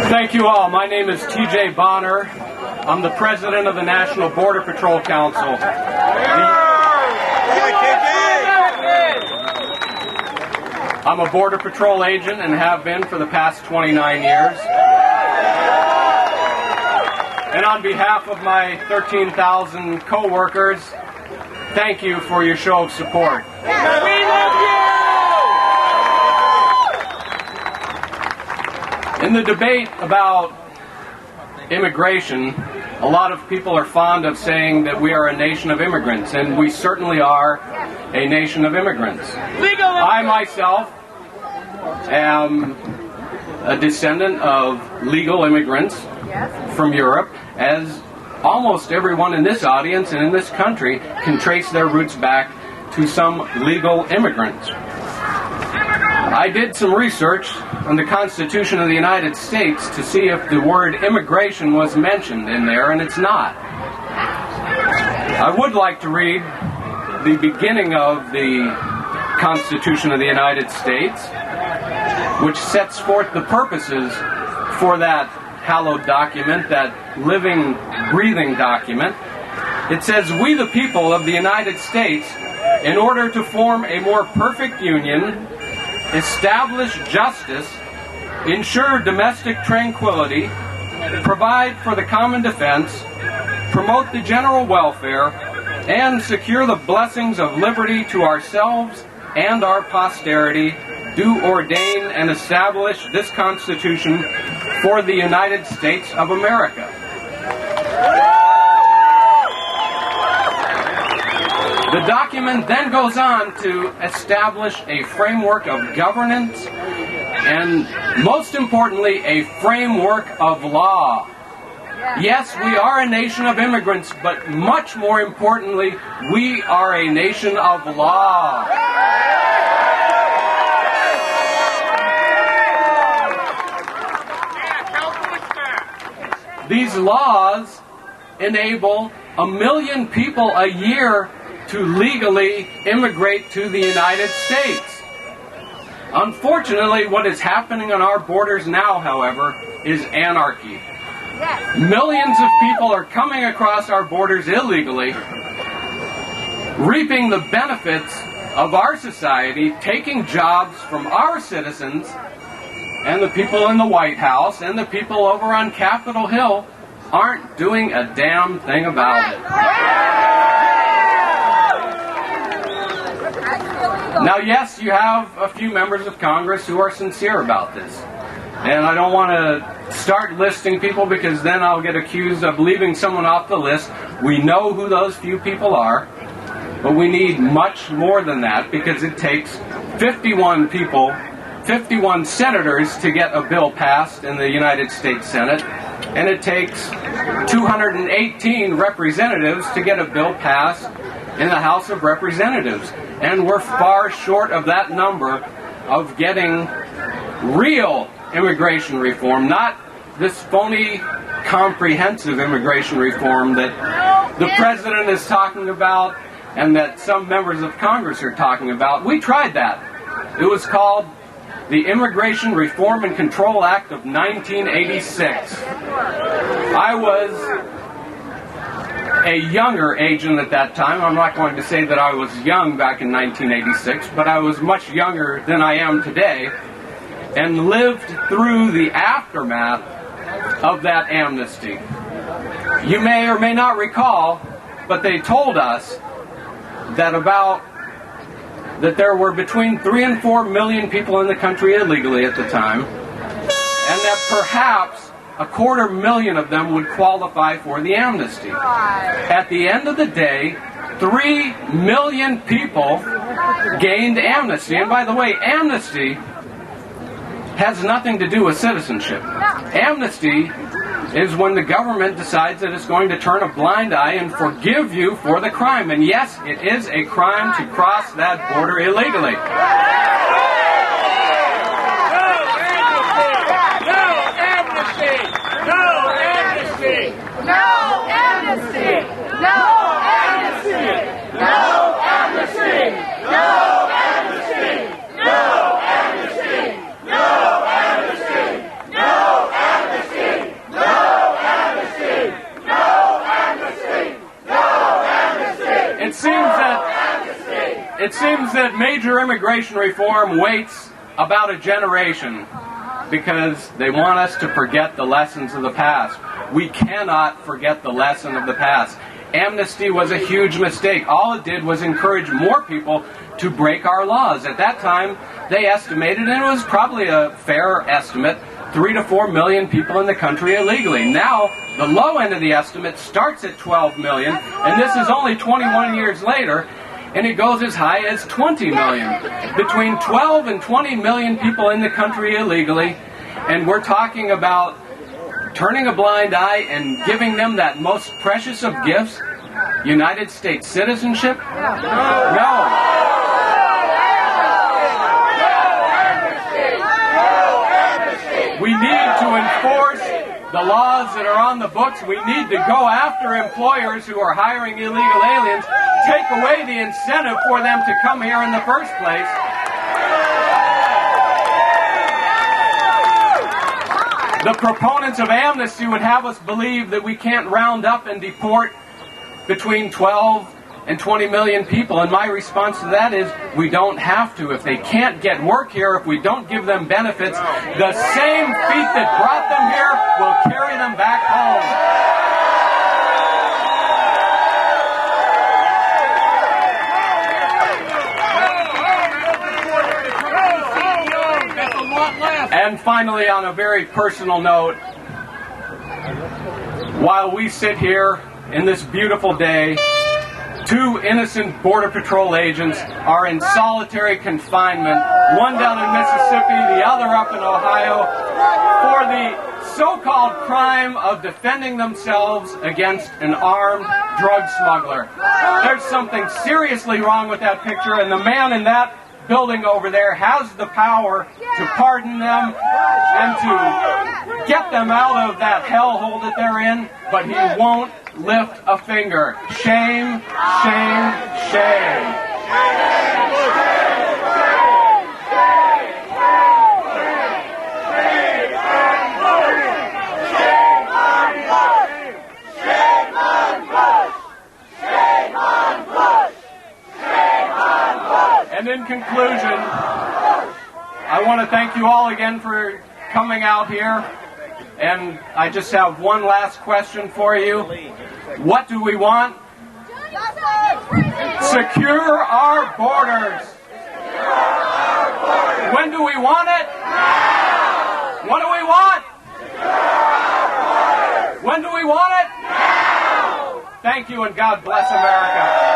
Thank you all. My name is T.J. Bonner. I'm the president of the National Border Patrol Council. I'm a Border Patrol agent and have been for the past 29 years. And on behalf of my 13,000 co-workers, thank you for your show of support. We love you! In the debate about immigration, a lot of people are fond of saying that we are a nation of immigrants, and we certainly are a nation of immigrants. I myself am a descendant of legal immigrants from Europe, as almost everyone in this audience and in this country can trace their roots back to some legal immigrants. I did some research on the Constitution of the United States to see if the word immigration was mentioned in there, and it's not. I would like to read the beginning of the Constitution of the United States, which sets forth the purposes for that hallowed document, that living, breathing document. It says, "We the people of the United States, in order to form a more perfect union, establish justice, ensure domestic tranquility, provide for the common defense, promote the general welfare, and secure the blessings of liberty to ourselves and our posterity, do ordain and establish this Constitution for the United States of America." The document then goes on to establish a framework of governance and, most importantly, a framework of law. Yes, we are a nation of immigrants, but much more importantly, we are a nation of law. These laws enable 1 million people a year to legally immigrate to the United States. Unfortunately, what is happening on our borders now, however, is anarchy. Millions of people are coming across our borders illegally, reaping the benefits of our society, taking jobs from our citizens, and the people in the White House and the people over on Capitol Hill aren't doing a damn thing about it. Now, yes, you have a few members of Congress who are sincere about this. And I don't want to start listing people because then I'll get accused of leaving someone off the list. We know who those few people are, but we need much more than that because it takes 51 people, 51 senators to get a bill passed in the United States Senate, and it takes 218 representatives to get a bill passed in the House of Representatives. And we're far short of that number of getting real immigration reform, not this phony comprehensive immigration reform that the President is talking about and that some members of Congress are talking about. We tried that. It was called the Immigration Reform and Control Act of 1986. I was a younger agent at that time. I'm not going to say that I was young back in 1986, but I was much younger than I am today and lived through the aftermath of that amnesty. You may or may not recall, but they told us that there were between 3 and 4 million people in the country illegally at the time, and that perhaps 250,000 of them would qualify for the amnesty. At the end of the day, 3 million people gained amnesty. And by the way, amnesty has nothing to do with citizenship. Amnesty is when the government decides that it's going to turn a blind eye and forgive you for the crime. And yes, it is a crime to cross that border illegally. No amnesty! No amnesty! No amnesty! It seems that major immigration reform waits about a generation because they want us to forget the lessons of the past. We cannot forget the lesson of the past. Amnesty was a huge mistake. All it did was encourage more people to break our laws. At that time, they estimated, and it was probably a fair estimate, 3 to 4 million people in the country illegally. Now, the low end of the estimate starts at 12 million, and this is only 21 years later, and it goes as high as 20 million. Between 12 and 20 million people in the country illegally, and we're talking about turning a blind eye and giving them that most precious of gifts, United States citizenship? No. We need to enforce the laws that are on the books. We need to go after employers who are hiring illegal aliens, take away the incentive for them to come here in the first place. The proponents of amnesty would have us believe that we can't round up and deport between 12 and 20 million people, and my response to that is we don't have to. If they can't get work here, if we don't give them benefits, the same feet that brought them here will carry them back home. And finally, on a very personal note, while we sit here in this beautiful day, 2 innocent Border Patrol agents are in solitary confinement, one down in Mississippi, the other up in Ohio, for the so-called crime of defending themselves against an armed drug smuggler. There's something seriously wrong with that picture, and the man in that building over there has the power to pardon them and to get them out of that hellhole that they're in, but he won't lift a finger. Shame, shame, shame. And in conclusion, I want to thank you all again for coming out here. And I just have one last question for you. What do we want? Secure our borders. When do we want it? Now. What do we want? When do we want it? Now. Thank you, and God bless America.